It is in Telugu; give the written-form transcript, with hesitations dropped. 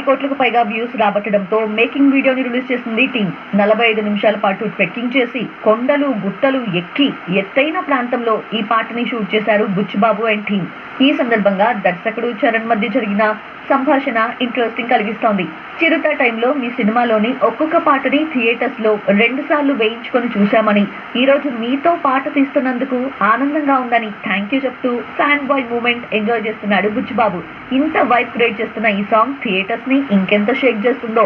10 కోట్లకు పైగా వ్యూస్ రాబట్టడంతో మేకింగ్ వీడియోని రిలీజ్ చేసింది టీం. 45 నిమిషాల పాటు ట్రెక్కింగ్ చేసి కొండలు గుట్టలు ఎక్కి ఎత్తైన ప్రాంతంలో ఈ పాటని షూట్ చేశారు బుచ్చిబాబు అండ్ టీం. ఈ సందర్భంగా దర్శకుడు చరణ్ మధ్య జరిగిన సంభాషణ ఇంట్రెస్టింగ్ కలిగిస్తోంది. చిరుత టైంలో మీ సినిమాలోని ఒక్కొక్క పాటని థియేటర్స్ లో 2 సార్లు వేయించుకొని చూశామని, ఈ రోజు మీతో పాట తీస్తున్నందుకు ఆనందంగా ఉందని థ్యాంక్ యూ చెప్తూ ఫ్యాన్ బాయ్ మూమెంట్ ఎంజాయ్ చేస్తున్నాడు బుచ్చిబాబు. ఇంత వైబ్ క్రియేట్ చేస్తున్న ఈ సాంగ్ థియేటర్స్ ని ఇంకెంత షేక్ చేస్తుందో.